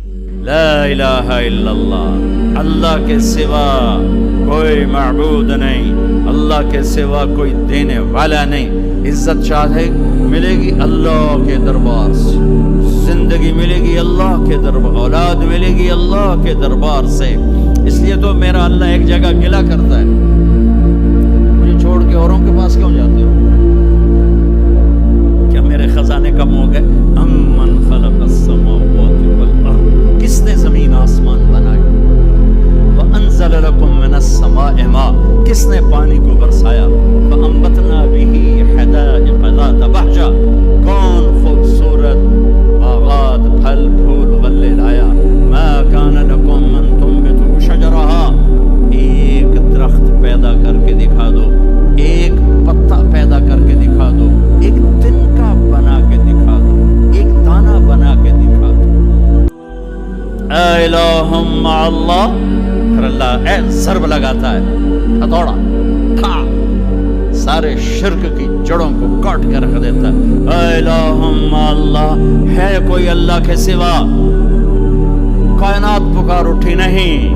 لا الہ الا اللہ، اللہ کے سوا کوئی معبود نہیں، اللہ کے سوا کوئی دینے والا نہیں۔ عزت چاہے ملے گی اللہ کے دربار سے، زندگی ملے گی اللہ کے دربار، اولاد ملے گی اللہ کے دربار سے۔ اس لیے تو میرا اللہ ایک جگہ گلا کرتا ہے، مجھے چھوڑ کے اوروں کے پاس کیوں جاتے ہو؟ کیا میرے خزانے کم ہو گئے؟ امن خلق السماوات والارض، کس نے زمین آسمان بنائے؟ وانزل لکم من السماء ماء، کس نے پانی کو برسایا؟ فانبتنا به حدائق ذات بہجہ، کون خوبصورت باغات پھل پھول غلے لایا۔ ما کان لکم ان تنبتوا شجرہا، ایک درخت پیدا کر کے دکھا دو، ایک پتا پیدا کر کے دکھا دو، ایک تنکا بنا کے دکھا دو، ایک دانہ بنا کے دکھا دو۔ اے الہ مع اللہ، پھر اللہ اے ضرب لگاتا ہے، ہتھوڑا کھا، سارے شرک کی جڑوں کو کاٹ کے رکھ دیتا ہے۔ اے الہ مع اللہ، ہے کوئی اللہ کے سوا؟ کائنات پکار اٹھی نہیں،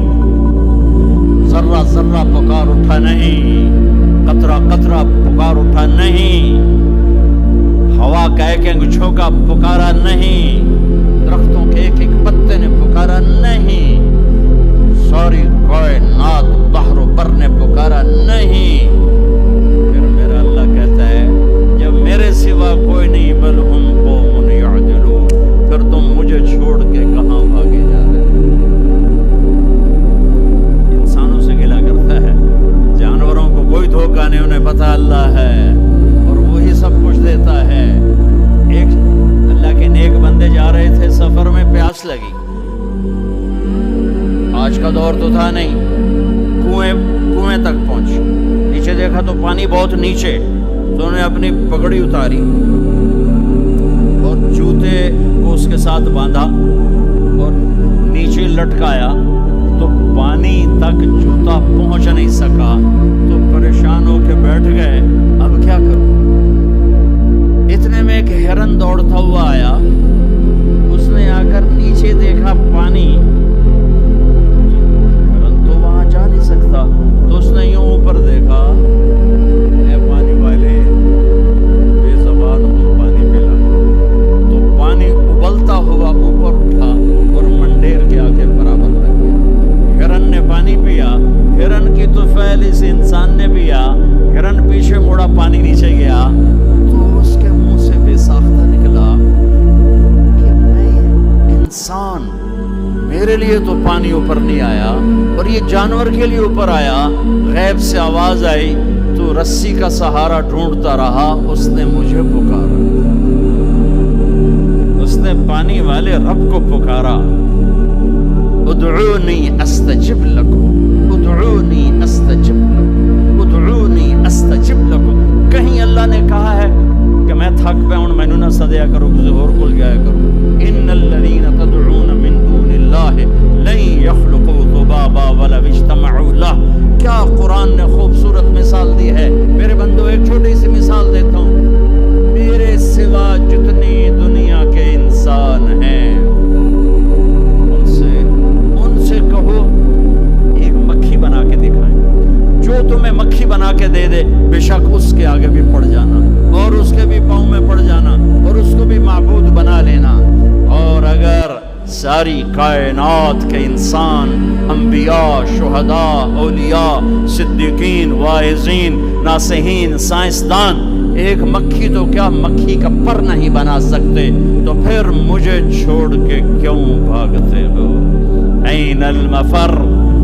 ذرہ ذرہ پکار اٹھا نہیں، قطرہ قطرہ پکار اٹھا نہیں، ہوا کا ایک ایک جھونکا پکارا نہیں، درختوں کے ایک ایک پتے نے پکارا نہیں، ساری کائنات بحر و بر نے پکارا نہیں۔ پھر میرا اللہ کہتا ہے جب میرے سوا کوئی نہیں، بل ہم قوم یعدلون، پھر تم مجھے چھوڑ کے کہاں بھاگے جا رہے ہو؟ انسانوں سے گلا کرتا ہے، جانوروں کو کوئی دھوکہ نہیں، انہیں پتہ اللہ ہے اور وہی سب کچھ دیتا ہے۔ ایک اللہ کے نیک بندے جا رہے تھے سفر میں، پیاس لگی، آج کا دور تو تھا نہیں، کنویں تک پہنچ، نیچے دیکھا تو پانی بہت نیچے، تو انہوں نے اپنی پگڑی اتاری اور جوتے کو اس کے ساتھ باندھا اور نیچے لٹکایا، تو پانی تک جوتا پہنچ نہیں سکا، تو پریشان ہو کے بیٹھ گئے، اب کیا کروں؟ اتنے میں ایک ہرن دوڑتا ہوا آیا، اس نے آ کر نیچے دیکھا پانی، سکتا تو اس نے یوں اوپر دیکھا، اے پانی والے بے زبان ہوں، پانی پلا، تو پانی ابلتا ہوا اوپر اٹھا اور منڈیر کے آگے برابر لگ گیا۔ ہرن نے پانی پیا، ہرن کی تو فعل اس انسان نے پیا، ہرن پیچھے مڑا، پانی نیچے گیا، تو اس کے منہ سے بے ساختہ نکلا کہ میں انسان، میرے لیے تو پانی اوپر نہیں آیا اور یہ جانور کے لیے اوپر آیا۔ غیب سے آواز آئی، تو رسی کا سہارا ڈھونڈتا رہا، اس نے مجھے پکارا، اس نے پانی والے رب کو پکارا، ادعونی استجب لکم، ادعونی استجب لکم، ادعونی استجب لکم۔ کہیں اللہ نے کہا ہے کہ میں تھک پہ ہوں، مینوں نہ سدیا کرو، کسی اور کول جایا کرو۔ ان الذین تدعون من دون اللہ لن یخلقوا ذبابا ولو اجتمعوا لہ۔ کیا قرآن نے خوبصورت مثال دی ہے۔ میرے بندو ایک چھوٹی سی مثال دیتا ہوں، میرے سوا جتنی دنیا کے انسان ہیں ان سے کہو ایک مکھی بنا کے دکھائیں، جو تمہیں مکھی بنا کے دے دے بے شک اس کے آگے بھی پڑ جانا اور اس کے بھی پاؤں میں پڑ جانا اور اس کو بھی معبود بنا لینا۔ اور اگر ساری کائنات کے انسان، انبیاء، شہداء، اولیاء، صدیقین، واعظین، ناصحین، سائنسدان ایک مکھی تو کیا مکھی کا پر نہیں بنا سکتے، تو پھر مجھے چھوڑ کے کیوں بھاگتے ہو؟ این المفر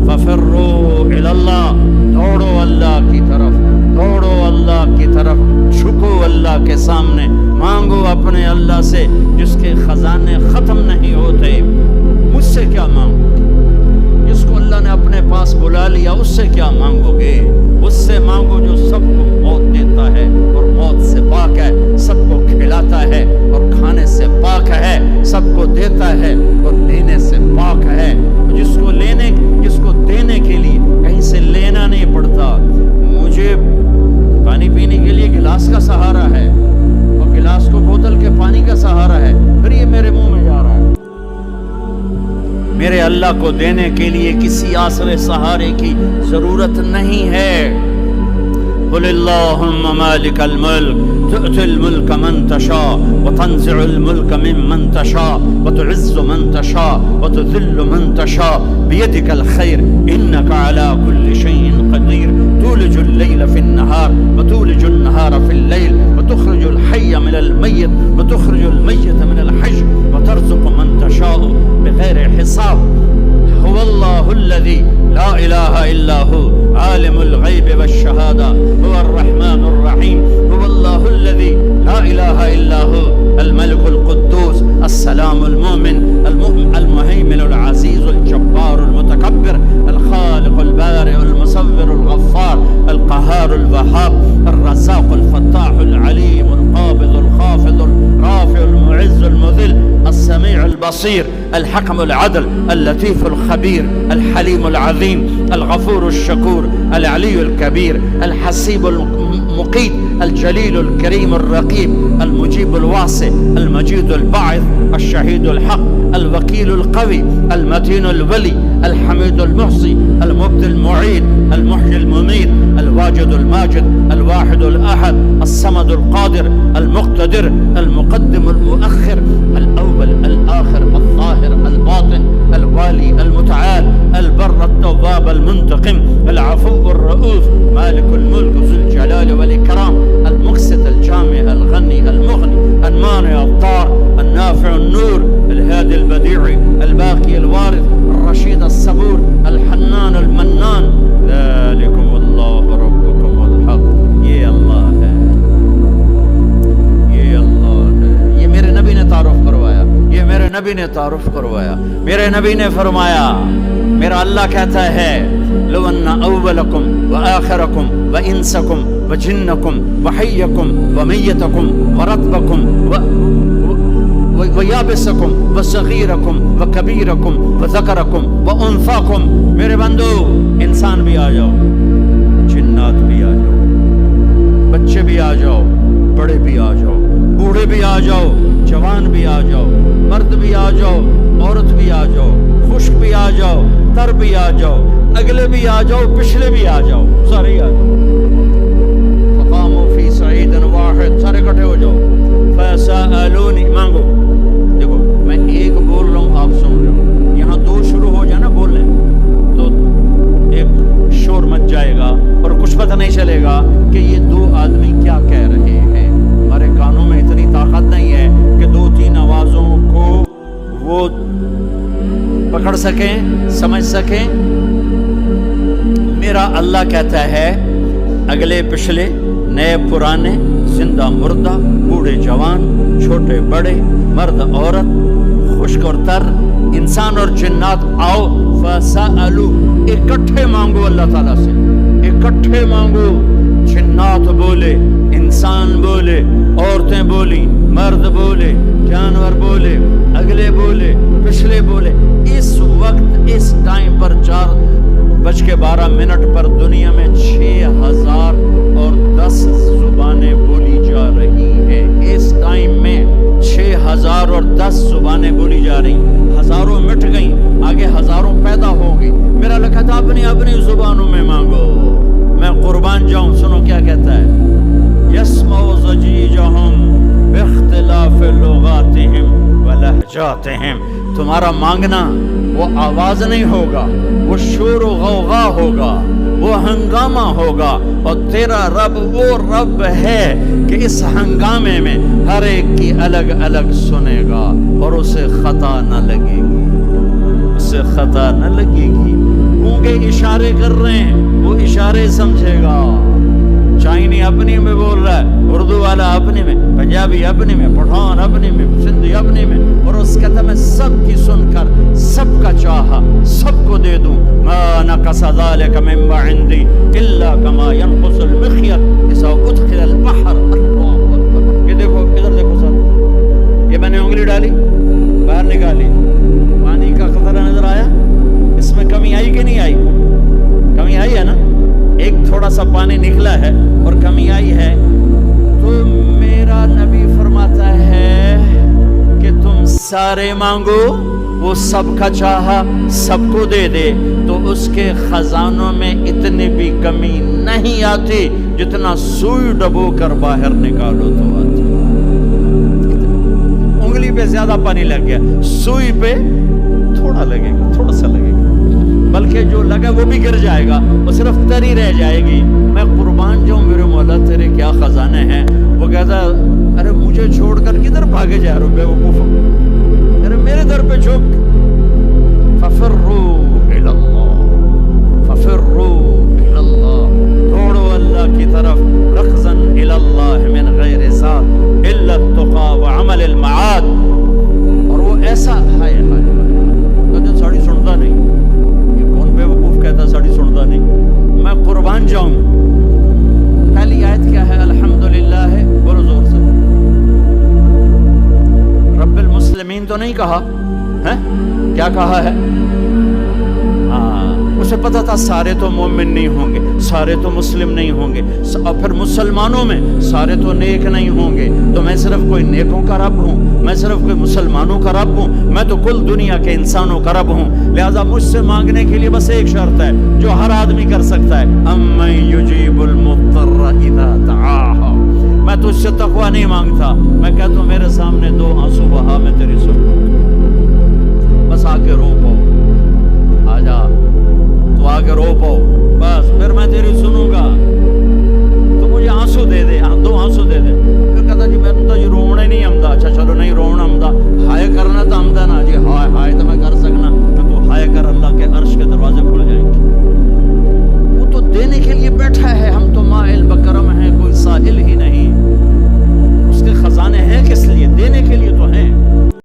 ففروا الی اللہ، دوڑو اللہ کی طرف، دوڑو اللہ کی طرف، جھکو اللہ کے سامنے، مانگو اپنے اللہ سے جس کے خزانے ختم نہیں ہوتے۔ مجھ سے کیا مانگو؟ جس کو اللہ نے اپنے پاس بلا لیا اس سے کیا مانگو گے؟ اس سے مانگو جو سب کو موت دیتا ہے اور موت سے پاک ہے، سب کو کھلاتا ہے اور کھانے سے پاک ہے، سب کو دیتا ہے اور لینے سے پاک ہے، جس کو دینے کے لیے کہیں سے لینا نہیں پڑتا۔ مجھے پانی پینے کے لیے گلاس کا سہارا ہے اور گلاس کو بوتل کے پانی کا سہارا ہے، پھر یہ میرے منہ میں جا رہا ہے۔ میرے اللہ کو دینے کے لیے کسی آسرے سہارے کی ضرورت نہیں ہے۔ قل اللہم مالک الملک تؤتی الملک من تشاء وتنزع الملک ممن تشاء وتعز من تشاء وتذل من تشاء بیدک الخیر انک علی کل شیء قدیر تولج اللیل فی النہار وتولج النہار فی اللیل وتخرج الحی من المیت وتخرج المیت من الحی وترزق من تشاء بغیر حساب هو اللہ الذی لا الہ الا هو عالم الغیب والشہادہ هو الرحمن الرحیم هو اللہ الذی لا الہ الا هو الملک القدوس السلام المؤمن المهيمن العزيز الجبار المتكبر الخالق البارئ المصور الغفار القهار الوهاب الرزاق الفتاح العليم القابض الخافض الرافع المعز المذل السميع البصير الحكم العدل اللطيف الخبير الحليم العظيم الغفور الشكور العلي الكبير الحسيب المقيت الجليل الكريم الرقيب المجيب الواسع المجيد الباعث الشهيد الحق الوكيل القوي المتين الولي الحميد المحصي المبدي المعيد المحيي المميت الواجد الماجد الواحد الأحد الصمد القادر المقتدر المقدم المؤخر الأول الآخر الظاهر الباطن الوالي المتعال البر التواب المنتقم العفو الرؤوف مالك الملك ذو الجلال والإكرام المقسط الجامع الغني المغني المانع الضار النافع النور الهادي البديع الباقي الوارث الرشيد الصبور الحنان المنان ذلكم الله ربكم الحق یہ اللہ ہے، یہ اللہ ہے۔ یہ میرے نبی نے تعارف کروایا، یہ میرے نبی نے تعارف کروایا۔ میرے نبی نے فرمایا، میرا اللہ کہتا ہے لو ان اولکم وآخرکم وانسکم وجنکم وحیکم ومیتکم ورطبکم ویابسکم وصغیرکم وکبیرکم وذکرکم وانثاکم، میرے بندو انسان بھی آ جاؤ، جنات بھی آ جاؤ، بچے بھی آ جاؤ، بڑے بھی آ جاؤ، بوڑھے بھی آ جاؤ، جوان بھی آ جاؤ، مرد بھی آ جاؤ، عورت بھی آ جاؤ، خشک بھی آ جاؤ، تر بھی آ جاؤ، اگلے بھی آ جاؤ، پچھلے بھی آ جاؤ، سارے ہی آ جاؤ۔ فقاموا فی صعید واحد، سارے اکٹھے ہو جاؤ۔ فسألونی، مانگو۔ دیکھو میں ایک بول رہا ہوں، آپ سن رہے ہو، یہاں دو شروع ہو جائے نا بولنے تو ایک شور مچ جائے گا اور کچھ پتہ نہیں چلے گا کہ یہ دو آدمی کیا کہہ رہے ہیں۔ ہمارے کانوں میں اتنی طاقت نہیں ہے کہ دو تین آوازوں کو وہ پکڑ سکیں، سمجھ سکیں۔ میرا اللہ کہتا ہے اگلے پچھلے، نئے پرانے، زندہ مردہ، بوڑھے جوان، چھوٹے بڑے، مرد عورت، خشک اور تر، انسان اور جنات آؤ۔ فَسَأَلُوا، اکٹھے مانگو اللہ تعالیٰ سے، اکٹھے مانگو۔ جنات بولے، انسان بولے، عورتیں بولی، مرد بولے، جانور بولے، اگلے بولے، پچھلے بولے۔ اس وقت اس ٹائم پر 4:12 پر دنیا میں 6010 زبانیں بولی جا رہی ہیں۔ اس ٹائم میں 6010 زبانیں بولی جا رہی، ہزاروں مٹ گئیں، آگے ہزاروں پیدا ہوں گی۔ میرا اللہ کہتا ہے اپنی اپنی زبانوں میں مانگو، میں قربان جاؤں۔ سنو کیا کہتا ہے، یسمع ضجیجہم باختلاف لغاتہم ولہجاتہم۔ تمہارا مانگنا وہ آواز نہیں ہوگا، وہ شور و غوغا ہوگا، وہ ہنگامہ ہوگا، اور تیرا رب وہ رب ہے کہ اس ہنگامے میں ہر ایک کی الگ الگ سنے گا اور اسے خطا نہ لگے گی، اسے خطا نہ لگے گی۔ گونگے اشارے کر رہے ہیں، وہ اشارے سمجھے گا۔ چائنی اپنی میں بول رہا ہے، اردو والا اپنی میں، پنجابی اپنی میں، پٹھان اپنی میں، سندھی اپنی میں، اور اس کہتا میں سب کی سن کر سب کا چاہا سب کو دے دوں۔ ما نقص ذلك مما عندي الا كما ينقص المخيط اذا ادخل البحر۔ اللہ اکبر۔ یہ دیکھو، ادھر دیکھو سر، یہ میں نے انگلی ڈالی، باہر نکالی، پانی کا قطرہ نظر آیا، اس میں کمی آئی کہ نہیں آئی؟ کمی آئی ہے نا، ایک تھوڑا سا پانی نکلا ہے اور کمی آئی ہے۔ تو میرا نبی فرماتا ہے کہ تم سارے مانگو وہ سب کا چاہا سب کو دے دے تو اس کے خزانوں میں اتنی بھی کمی نہیں آتی جتنا سوئی ڈبو کر باہر نکالو تو آتی. انگلی پہ زیادہ پانی لگ گیا, سوئی پہ تھوڑا لگے گا, تھوڑا سا لگے گا, بلکہ جو لگا وہ بھی گر جائے گا, وہ صرف تری رہ جائے گی. میں قربان جاؤں میرے مولا تیرے کیا خزانے ہیں. وہ کہتا ارے مجھے چھوڑ کر کدھر بھاگے جا رہے ہو بیوقوف, ارے میرے در پہ جھک. ففروا الی اللہ, ففروا الی اللہ, دوڑو اللہ کی طرف. رکضا الی اللہ من غیر ذات الا التقى وعمل المعاد. اور وہ ایسا ہائے ہائے کہتے ساڑی سنتا نہیں, یہ کون بیوقوف کہتا ساڑی سنتا نہیں. میں قربان جاؤں, پہلی آیت کیا ہے؟ الحمدللہ ہے, بولو زور سے. رب المسلمین تو نہیں کہا ہے, کیا کہا ہے؟ اسے پتا تھا سارے تو مومن نہیں ہوں گے, سارے تو مسلم نہیں ہوں گے, اور پھر مسلمانوں میں سارے تو نیک نہیں ہوں گے, تو میں صرف کوئی نیکوں کا رب ہوں, میں صرف کوئی مسلمانوں کا رب ہوں, میں تو کل دنیا کے انسانوں کا رب ہوں. لہذا مجھ سے مانگنے کے لیے بس ایک شرط ہے جو ہر آدمی کر سکتا ہے, امن یجیب المضطر اذا دعاہ. میں تجھ سے تقوی نہیں مانگتا, میں کہتا ہوں میرے سامنے دو آنسو بہا, میں تیری سن